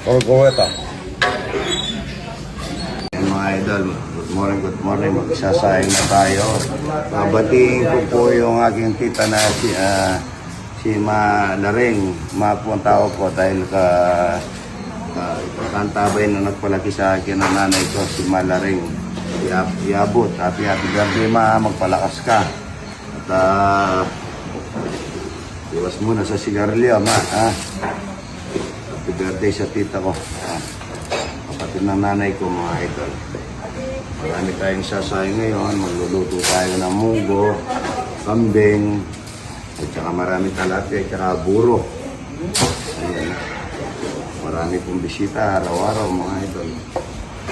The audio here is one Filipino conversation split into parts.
Gorgoreta. Mga idol, good morning. Magsasayang na tayo. Babatiin ko po yung aking tita na si Malaring. Mapunta ko po dahil kantabay na nagpalaki sa akin ng nanay ko, si Malaring. Iabot. Happy birthday, ma. Magpalakas ka. At iwas muna sa sigarilyo, ma. Happy birthday sa tita ko. Kapatid ng nanay ko, mga idol. Marami tayong sasay ngayon. Magluluto tayo ng munggo, kambing, at saka marami talati, at saka buro. Ayan. Marami pong bisita araw-araw, mga idol.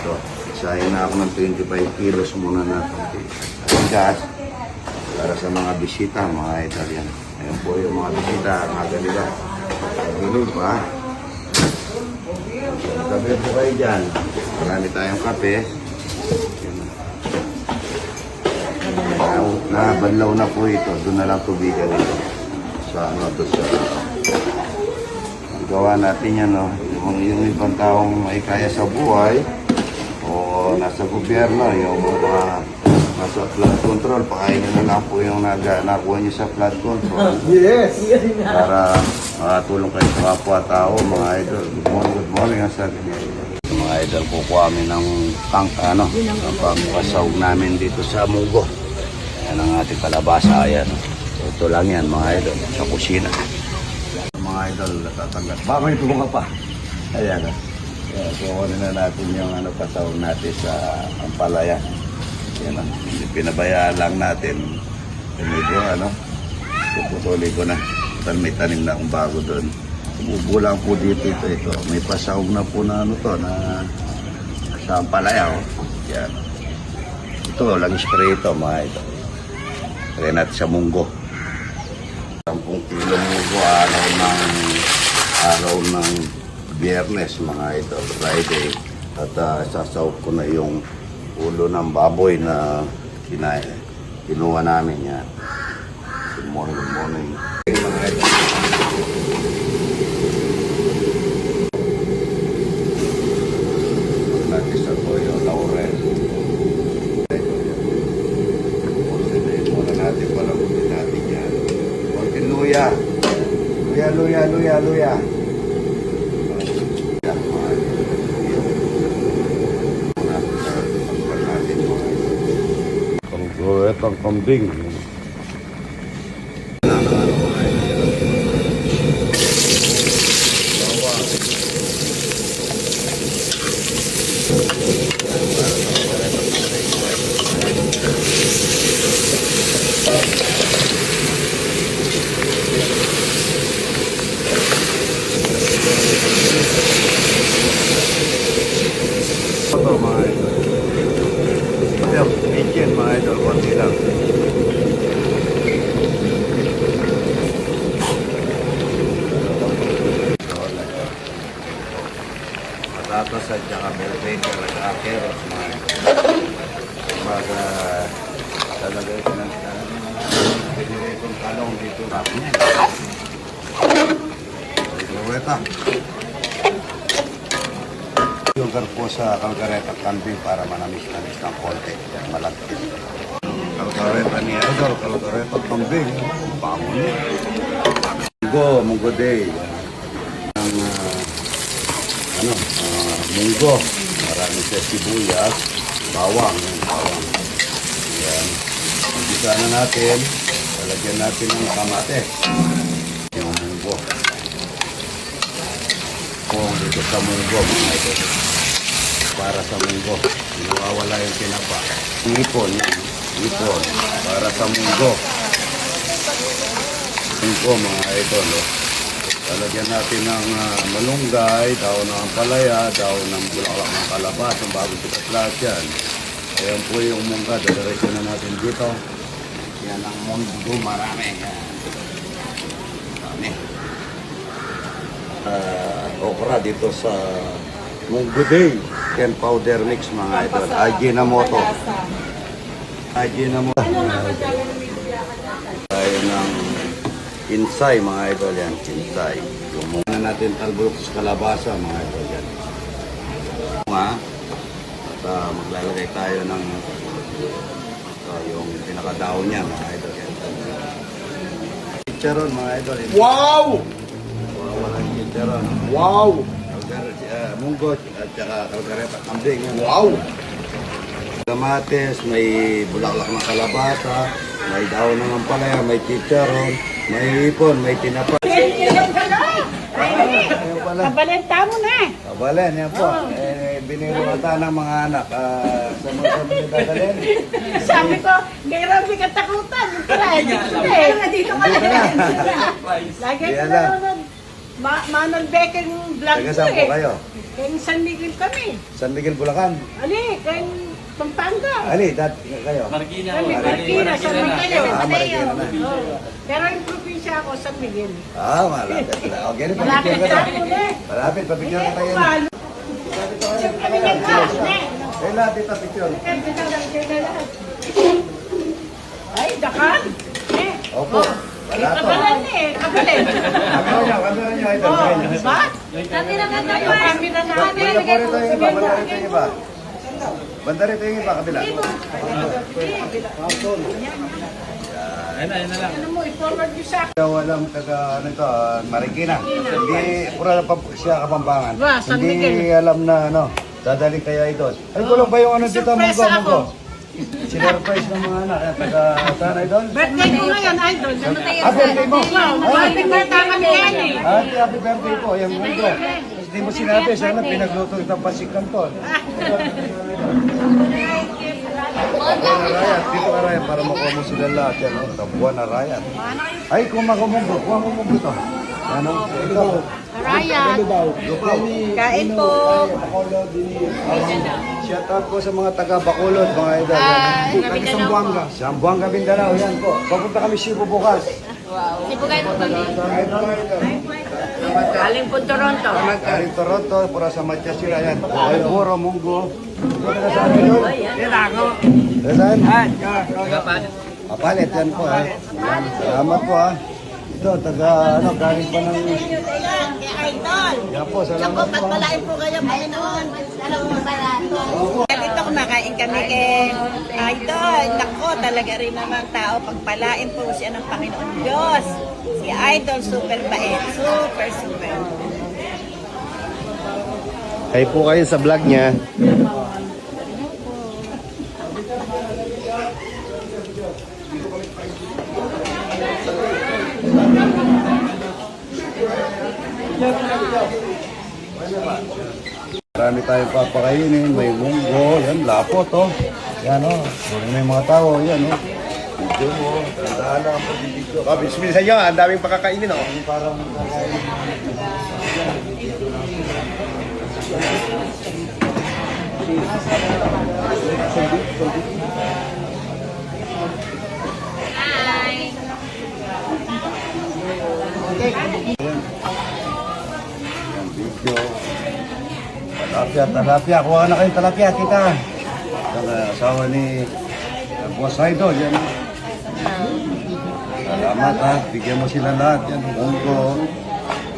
So, isahin na ako ng 25 kilos muna natin. At gas para sa mga bisita, mga idol. Yan. Ayan po yung mga bisita, mga ganila. Ganun pa. Kape po kayo dyan. Marami tayong kape. Nabanlaw na po ito. Doon na lang tubigan ito. Sa doon sa gawa natin yan, no? Yung ibang taong may kaya sa buhay o nasa gobyerno, yung mga nasa flood control, pakainin na lang po yung nakuha nyo sa flood control. Yes! Para makatulong kayo sa kapwa-tao, mga idol. Good morning, ang sabi niya. Mga idol, kukuha kami ng pangkasawag namin dito sa munggo. Yan ang ating kalabasa, ayan. Ito lang yan, mga idol, sa kusina. Mga idol, natatanggap. Baka may tunga pa. Ayan, kukunin na natin yung pasawag natin sa ampalaya. Yan, pinabayaan lang natin. Medyo, puputuli ko na. May tanim na akong bago doon. Bubulang po dito ito. May pasawag na po na na sa ampalaya. Yan. Ito, lang spray ito, mga ito. Try natin sa munggo. 10 kilo munggo, araw ng Biyernes, mga ito, Friday. At sasawag ko na yung ulo ng baboy na kinuha namin yan. Good morning. Mga ito. Natin sa toyo, laurel. Muna natin palamutin natin yan. Konting luya. Luya. Itong kambing. Ito, mga idol. Median, mga idol. Konti lang. Patatas at saka bell pepper at saka carrots, mga idol. Baga talagay ko ng pinili kong talong dito natin yan. Kalgareta. Yung garpo sa kalgareta kambing para manamis-namis ng konti. Yan, malagkit. Kalgareta niya. Kalgareta kambing. Bango niya. Munggo day. Munggo. Marami siya sibuyas. Bawang. Yan. Umpisa na natin. Lalagyan natin ng kamates. Yung munggo. Kung dito sa munggo, mga ito. Para sa munggo. Nawawala yung tinapa. Ipon. Para sa munggo. Munggo, mga ito. Lalagyan natin ng malunggay, daon ng ampalaya, daon ng bulaklak ng kalabasa, bago sikat lahat yan. Ayan po yung mungga, dadaresin na natin dito. Yan ang munggo, marami. Okra dito sa munggo day. Ken powder mix, mga idol. Ajinomoto. Tayo ng insay, mga idol yan. Insay. Yung munggo na natin talbos sa kalabasa mga idol yan. At maglalagay tayo ng yung pinakadaon niya mga idol yan. Chicharon mga idol. Wow! Walang chicharon. Wow! Munggo at saka kalkareta kambing. Wow! Kamates, may bulaklak ng kalabasa, may daon ng ampalaya, may chicharon, may ipon, may tinapa. Ayan pala. Kabalenta mo na. Kabalen, yan po. Binirumata ng mga anak. Sa mga sabi niyo dadalhin. Sabi ko, mayroon may katakutan. Dito ka lang. Lagi ko Yan na lang. nun. Manong Beckeng vlog Taga ko saan po eh. kayo? Kaya San Miguel kami. San Miguel, Bulacan. Ali, kaya Pampanga. Ali, kayo? Kami, Marikina, San Miguel. Marikina na. Oo. Pero yung probinsya ako, San Miguel. Malapit na. Okay, Malapit papicture ka na na. ako na. Malapit, papicture ka tayo. Kami nagkas, ne. Eh, lapit na picture. Ay, dakan. Eh. Opo. Wala to. Kabalan eh, kabalan. Kamera nyo, idol. Oh, Kamera nyo. ba? Kami na nga tayo. Kami na nga Banda po rito yung iba, banda rito yung iba. Banda rito yung iba, kabila. Ano mo, i-forward nyo sa akin. Walang taga, ano ito, Marikina. Hindi, pura pa siya Kapampangan. Ba, San Hindi Miguel. alam na, ano, dadaling kaya ito. Ay, kulang ba yung ano dito, Surprise Munggo, ako. Munggo? Sinurprise ng mga anak, taga, saan, idol? Birthday ko ngayon, idol. Ano tayo? Birthday mo? Happy birthday kami yan eh. Happy birthday po, yung Munggo. Hindi mo sinabi, sana pinagluto itong pasikan to. Rayat, dito ka Rayat para makuha mo sila lahat yan. Tabuan na Rayat. Ay, kuha mo munggo ito. Ano? Ito. Ryan. Lupaw. Kain po. Shout out po sa mga taga Bacolod, mga idol. Taga Sambuanga. Sambuanga, Mindanao. Yan po. Papunta kami Cebu bukas. Sibugay mo kami. Idol. Galing po Toronto. Galing Toronto, pura sa Matya sila yan. Ay, puro munggo. Ano na sa amin yun? Yan ako. Saan? Papalit yan po ha. Yan. Salamat po ha. Ito, taga, ano, galing pa ng... Idol. Yan po, salamat po ha. Pagpalain po kayo, Panginoon. Dito kumakain kami kay Idol. Nako, talaga rin naman tao. Pagpalain po siya ng Panginoon Diyos. Si Idol, super bait. Super, super. Kayo po kayo sa vlog niya. Marami tayong papakainin, may munggo, yan, lapot, oh. Yan, oh. May mga tao, yan, oh. Video mo, tandaan lang ang pag-video. Bismillah sa inyo, ang daming pakakainin, oh. Parang yan, video. Talapia. Kuha na kayong talapia, tita. Ang asawa ni Boss Idol, yan. Salamat ha, bigyan mo sila lahat. Yan, munggo.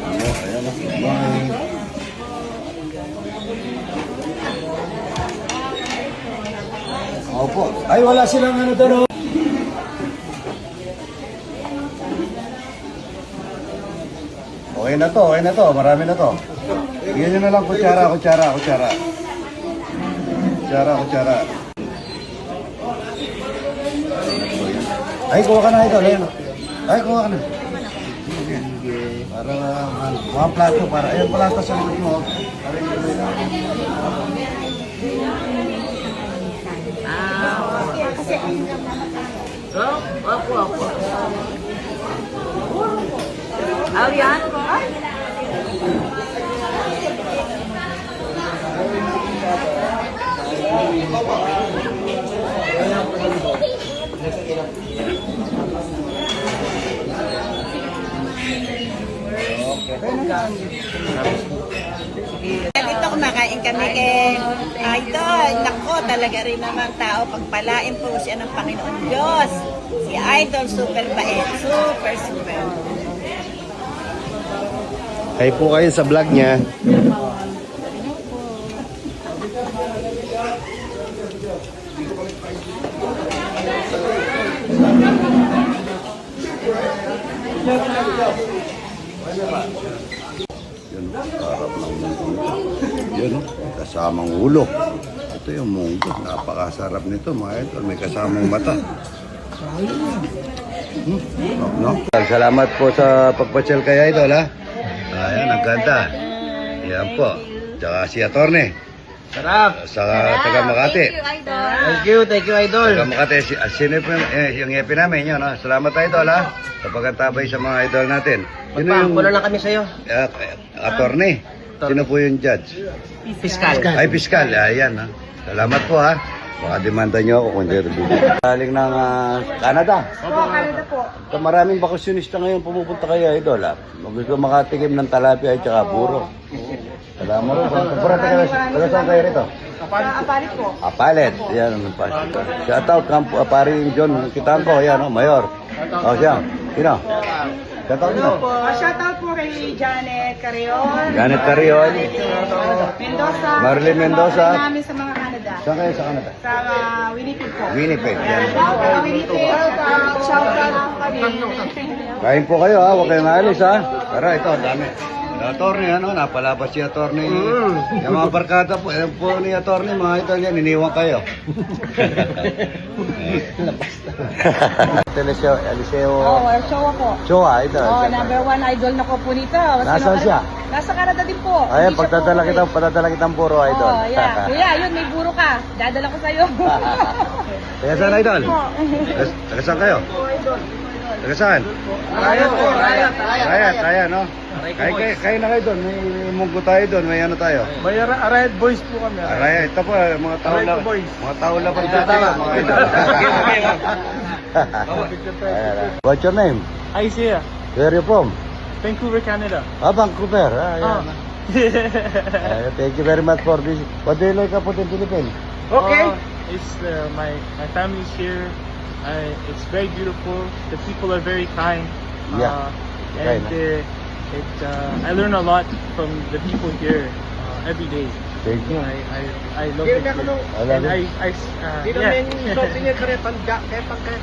Ano, ayan, may... Opo. Ay, wala silang ano doon. Okay na to. Marami na to. Bigyan nyo na lang kutsara. Ay, kuha ka na ito. Ay, kuha ka na. Para, mga plato, para, ayun plato sa likod mo. Para yung Opo. Yan. Dito kumakain kami kay Idol. Nako, talaga rin naman tao. Pagpalain po siya ng Panginoon Diyos. Si Idol, super bait. Super, super. Kayo po kayo sa vlog niya. Yun, harap ng munggo. Yun, kasamang ulo. Ito yung munggo. Napakasarap nito, mga idol. May kasamang mata. No? Salamat po sa pagpasyal kay Idol, ha? Ayan, ang ganda. Yan po. Tsaka si Attorney. Sarap! Sa taga Makati. Thank you, Idol. Taga Makati, sino po yung epi namin yun, ha? Salamat, Idol, ha? Sa pagkatabay sa mga idol natin. Sino yung Magpapula na kami sa'yo. attorney? Sino po yung judge? Fiskal. Ay, piskal. Ayan, ha? Salamat po, ha? Baka demanda nyo ako kung hindi rin bibigyan. Galing ng Canada. Opo, Canada po. So, maraming bakasyonista ngayon pumupunta kayo, idol, ha? Gusto makatikim ng talapia at saka puro. Salamat po. Taga saan kayo rito? Apalit po. Apalit. Yan ang pasok. Shout out kampo paring John Kitangko, yan, mayor. Oh, siya. Sino? Shout out nyo. Shoutout po kay Janet Carrion. Janet Carrion. Mendoza. Marilyn Mendoza. Namin sa mga Canada. Saan kayo sa Canada? Sa Winnipeg po. Winnipeg. Yan. Winnipeg. Shoutout po kami. Kain po kayo, ha? Huwag kayong alis, ha? Tara, ito, ang dami. Attorney, ano, napalabas si Attorney. Yung mga barkada po, yan po ni Attorney, mga idol yan, iniwan kayo. Eliseo, Showa po. Choa, idol. Number 1 idol na ko po nito. Nasaan siya? Nasa Canada din po. Ayan, patadala kitang puro, idol. Oh, yeah. Kuya, yun, may buro ka. Dadala ko sa'yo. Taga saan, idol? Taga saan kayo? Taga saan? Rayat po, Rayat. Rayat, no? Kayo na kayo doon, may munggo tayo doon, may ano tayo? May Rayat Boys po kami. Rayat, ito po, mga tao Rayat lang. boys. Mga tao lang pang tayo, mga idol. What's your name? Isaiah, Where are you from? Vancouver, Canada. Vancouver. Ayan. Thank you very much for this. What do you like about the Philippines? Okay. It's my family's here. It's very beautiful. The people are very kind. Yeah. And I learn a lot from the people here every day. Thank you. I love it. I love And it.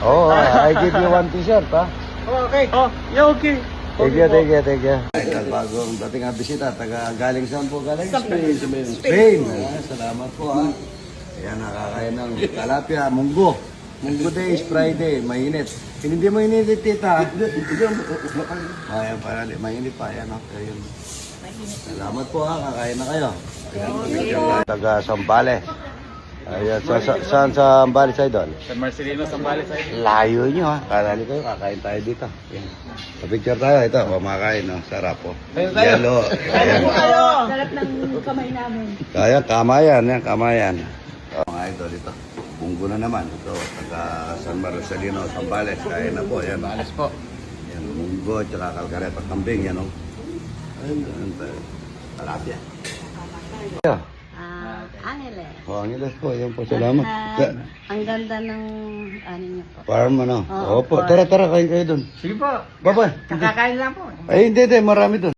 Oh, I give you one t-shirt, ha? Okay. Oh, yeah, okay. Thank you. Idol, bagong dating ang bisita, galing saan po galing? Spain. Salamat po, ha? Ayan, nakakain ng talapia, munggo. Munggo day is Friday, mainit. Hindi mo init, tita. Ayan, para mainit pa. Ayan, ayun. Salamat po, ha? Kakain na kayo. Taga Sambales. Ayan, saan sa Sambales, idol? San Marcelino, Sambales. Layo nyo, ha? Kalali kayo, kakain tayo dito. Ayan. Picture tayo, ito, kumakain, no? Sarap po. Yelo. Ayan. Sarap ng kamay namin. Kaya, kamayan, yan, kamayan. Mga idol, ito. Bunggo na naman. Ito, taga San Marcelino, Sambales. Kaya na po, yan. Sambales po. Yan, munggo, tsaka kalkareta, kambing, yan, no? Ayun, talapia. Yeah. Angeles. Oh, Angeles po, yan po, salamat. Ang ganda ng ano niyo po. Farm, ano? Oo, Opo, tara, kain kayo dun. Sige po. Bye-bye. Kakakain lang po. Ay, hindi, marami dun.